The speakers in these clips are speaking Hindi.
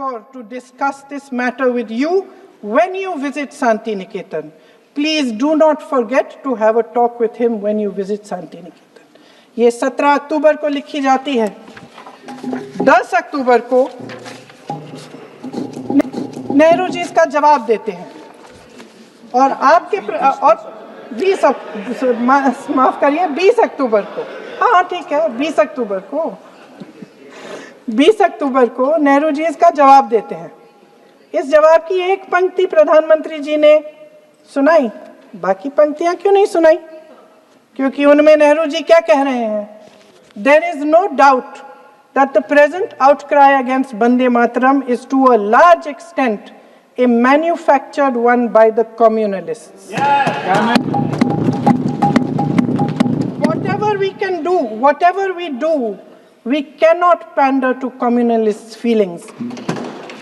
Tagore to discuss this matter with you when you visit Shanti Niketan. Please do not forget to have a talk with him when you visit Shanti Niketan. ये 17 अक्टूबर को लिखी जाती है। 10 अक्टूबर को नेहरू जी इसका जवाब देते हैं और आपके और 20 अक्टूबर को, हाँ ठीक है, 20 अक्टूबर को नेहरू जी इसका जवाब देते हैं। इस जवाब की एक पंक्ति प्रधानमंत्री जी ने सुनाई, बाकी पंक्तियां क्यों नहीं सुनाई? क्योंकि उनमें नेहरू जी क्या कह रहे हैं? There is no doubt that the present outcry against Vande Mataram is to a large extent a manufactured one by the communalists. Whatever we do, we cannot pander to communalists' feelings,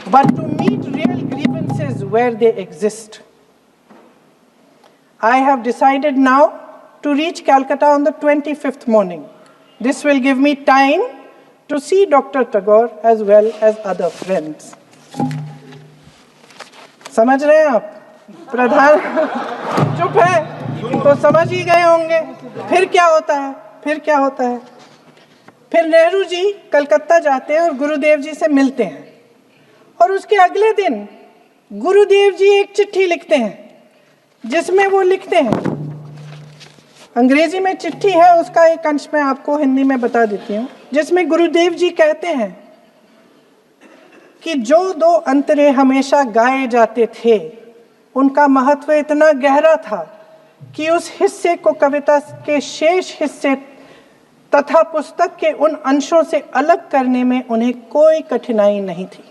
but to meet real grievances where they exist. I have decided now to reach Calcutta on the 25th morning. This will give me time to see Dr. Tagore as well as other friends. समझ रहे हैं आप? प्रधान चुप है तो समझ ही गए होंगे। फिर क्या होता है? फिर नेहरू जी कलकत्ता जाते हैं और गुरुदेव जी से मिलते हैं और उसके अगले दिन गुरुदेव जी एक चिट्ठी लिखते हैं जिसमें वो लिखते हैं, अंग्रेजी में चिट्ठी है, उसका एक अंश मैं आपको हिंदी में बता देती हूँ, जिसमें गुरुदेव जी कहते हैं कि जो 2 अंतरे हमेशा गाए जाते थे उनका महत्व इतना गहरा था कि उस हिस्से को कविता के शेष हिस्से तथा पुस्तक के उन अंशों से अलग करने में उन्हें कोई कठिनाई नहीं थी।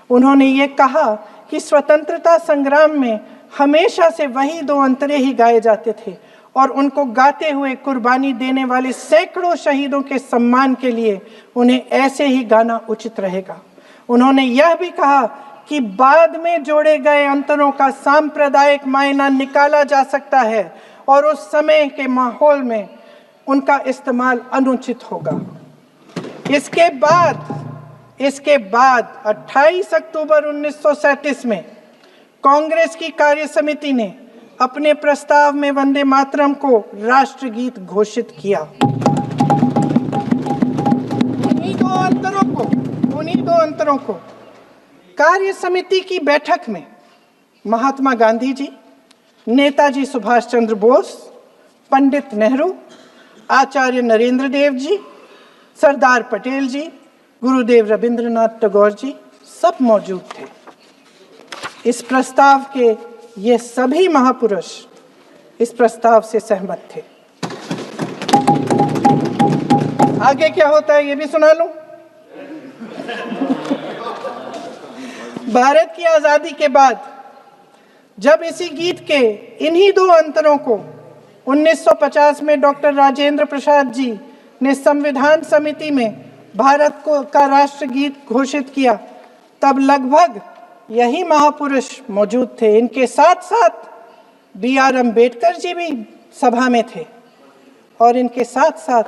उन्होंने ये कहा कि स्वतंत्रता संग्राम में हमेशा से वही 2 अंतरे ही गाए जाते थे और उनको गाते हुए कुर्बानी देने वाले सैकड़ों शहीदों के सम्मान के लिए उन्हें ऐसे ही गाना उचित रहेगा। उन्होंने यह भी कहा कि बाद में जोड़े गए अंतरों का सांप्रदायिक मायना निकाला जा सकता है और उस समय के माहौल में उनका इस्तेमाल अनुचित होगा। इसके बाद 28 अक्टूबर 1937 में कांग्रेस की कार्य समिति ने अपने प्रस्ताव में वंदे मातरम को राष्ट्रगीत घोषित किया। उन्हीं दो अंतरों को कार्य समिति की बैठक में महात्मा गांधी जी, नेताजी सुभाष चंद्र बोस, पंडित नेहरू, आचार्य नरेंद्र देव जी, सरदार पटेल जी, गुरुदेव रविंद्रनाथ टैगोर जी सब मौजूद थे। इस प्रस्ताव के ये सभी महापुरुष इस प्रस्ताव से सहमत थे। आगे क्या होता है ये भी सुना लूं। भारत की आजादी के बाद जब इसी गीत के इन्हीं 2 अंतरों को 1950 में डॉक्टर राजेंद्र प्रसाद जी ने संविधान समिति में भारत का राष्ट्रगीत घोषित किया, तब लगभग यही महापुरुष मौजूद थे। इनके साथ साथ B.R. अम्बेडकर जी भी सभा में थे और इनके साथ साथ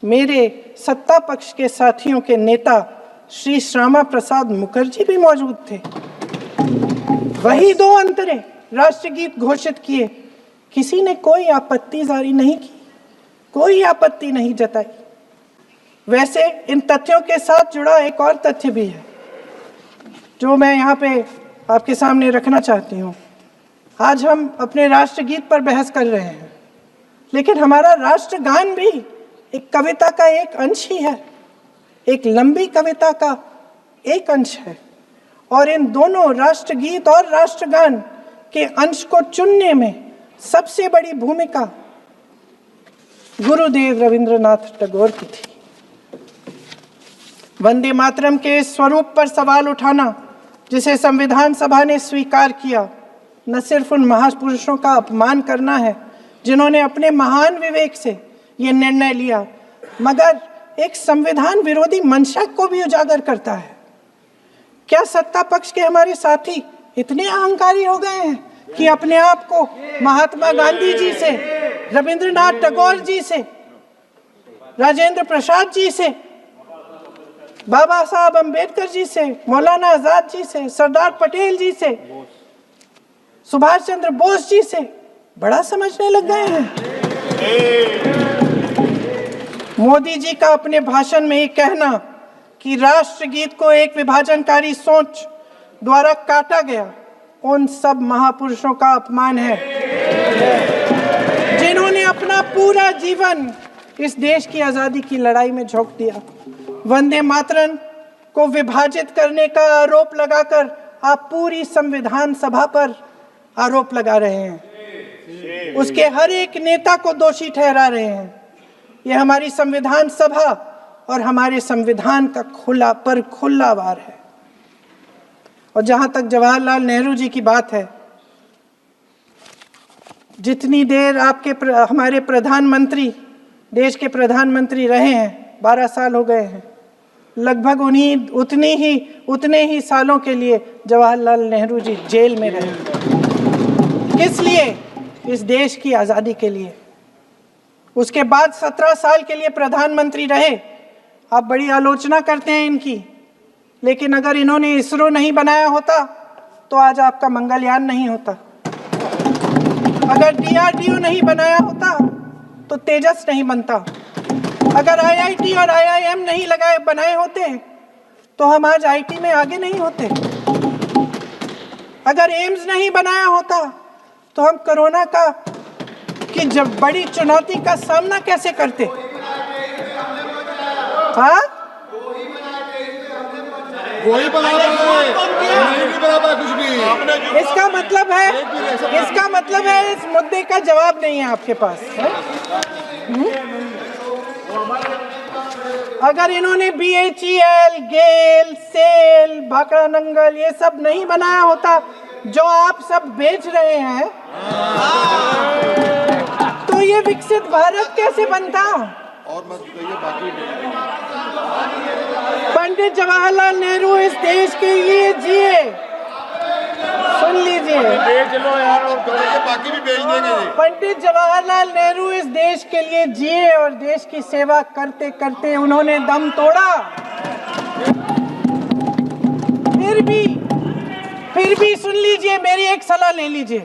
मेरे सत्ता पक्ष के साथियों के नेता श्री श्यामा प्रसाद मुखर्जी भी मौजूद थे। वही 2 अंतरे राष्ट्रगीत घोषित किए। किसी ने कोई आपत्ति जारी नहीं की, कोई आपत्ति नहीं जताई। वैसे इन तथ्यों के साथ जुड़ा एक और तथ्य भी है जो मैं यहाँ पे आपके सामने रखना चाहती हूँ। आज हम अपने राष्ट्रगीत पर बहस कर रहे हैं, लेकिन हमारा राष्ट्रगान भी एक कविता का एक अंश ही है, एक लंबी कविता का एक अंश है। और इन दोनों राष्ट्रगीत और राष्ट्रगान के अंश को चुनने में सबसे बड़ी भूमिका गुरुदेव रविंद्रनाथ टैगोर की थी। वंदे मातरम के स्वरूप पर सवाल उठाना, जिसे संविधान सभा ने स्वीकार किया, न सिर्फ उन महापुरुषों का अपमान करना है जिन्होंने अपने महान विवेक से ये निर्णय लिया, मगर एक संविधान विरोधी मंशा को भी उजागर करता है। क्या सत्ता पक्ष के हमारे साथी इतने अहंकारी हो गए हैं कि अपने आप को महात्मा गांधी जी से, रविंद्रनाथ टैगोर जी से, राजेंद्र प्रसाद जी से बाबा साहब अम्बेडकर जी से, मौलाना आजाद जी से, सरदार पटेल जी से, सुभाष चंद्र बोस जी से बड़ा समझने लग गए हैं। मोदी जी का अपने भाषण में ये कहना कि राष्ट्रगीत को एक विभाजनकारी सोच द्वारा काटा गया, उन सब महापुरुषों का अपमान है जिन्होंने अपना पूरा जीवन इस देश की आजादी की लड़ाई में झोंक दिया। वंदे मातरम को विभाजित करने का आरोप लगाकर आप पूरी संविधान सभा पर आरोप लगा रहे हैं, उसके हर एक नेता को दोषी ठहरा रहे हैं। यह हमारी संविधान सभा और हमारे संविधान का खुला वार है। और जहां तक जवाहरलाल नेहरू जी की बात है, जितनी देर हमारे प्रधानमंत्री देश के प्रधानमंत्री रहे हैं, 12 साल हो गए हैं, लगभग उतने ही सालों के लिए जवाहरलाल नेहरू जी जेल में रहे। किस लिए? इस देश की आज़ादी के लिए। उसके बाद 17 साल के लिए प्रधानमंत्री रहे। आप बड़ी आलोचना करते हैं इनकी, लेकिन अगर इन्होंने इसरो नहीं बनाया होता तो आज आपका मंगलयान नहीं होता। अगर DRDO नहीं बनाया होता तो तेजस नहीं बनता। अगर IIT और IIM नहीं बनाए होते तो हम आज IT में आगे नहीं होते। अगर एम्स नहीं बनाया होता तो हम कोरोना की जब बड़ी चुनौती का सामना कैसे करते? हाँ, वही बना रहा है, नहीं बना पाया कुछ भी। इसका मतलब है इस मुद्दे का जवाब नहीं है आपके पास है? अगर इन्होंने BHEL, गेल, सेल, भाखड़ा नंगल ये सब नहीं बनाया होता जो आप सब बेच रहे हैं, तो ये विकसित भारत कैसे बनता? और मत बताइए बाकी। पंडित जवाहरलाल नेहरू इस देश के लिए जिए। सुन लीजिए, बेच लो यार, और बाकी भी बेच देंगे। पंडित जवाहरलाल नेहरू इस देश के लिए जिए और देश की सेवा करते करते उन्होंने दम तोड़ा। फिर भी सुन लीजिए, मेरी एक सलाह ले लीजिए।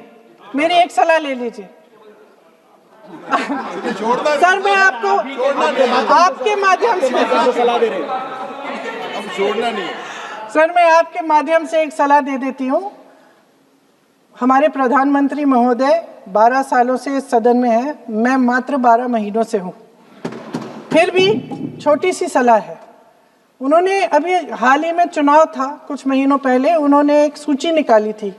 सर, मैं आपके माध्यम से सलाह दे रहे हैं, अब छोड़ना नहीं। सर, मैं आपके माध्यम से एक सलाह दे देती हूँ। हमारे प्रधानमंत्री महोदय 12 सालों से इस सदन में हैं, मैं मात्र 12 महीनों से हूँ। फिर भी छोटी सी सलाह है। उन्होंने अभी हाल ही में चुनाव था, कुछ महीनों पहले उन्होंने एक सूची निकाली थी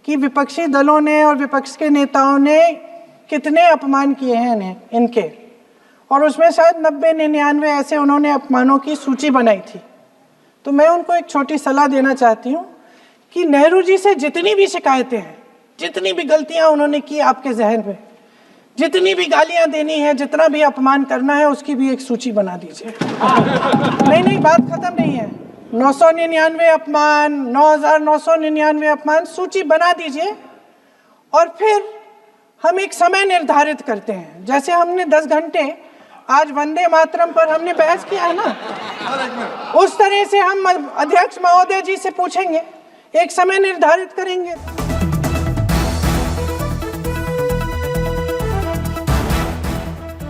कि विपक्षी दलों ने और विपक्ष के नेताओं ने कितने अपमान किए हैं इनके, और उसमें शायद 90-99 ऐसे उन्होंने अपमानों की सूची बनाई थी। तो मैं उनको एक छोटी सलाह देना चाहती हूँ कि नेहरू जी से जितनी भी शिकायतें हैं, जितनी भी गलतियाँ उन्होंने की आपके जहन में, जितनी भी गालियाँ देनी है, जितना भी अपमान करना है, उसकी भी एक सूची बना दीजिए। नहीं, बात खत्म नहीं है। 999 अपमान, 9,999 अपमान, सूची बना दीजिए। और फिर हम एक समय निर्धारित करते हैं, जैसे हमने 10 घंटे आज वंदे मातरम पर हमने बहस किया है ना, उस तरह से हम अध्यक्ष महोदय जी से पूछेंगे, एक समय निर्धारित करेंगे।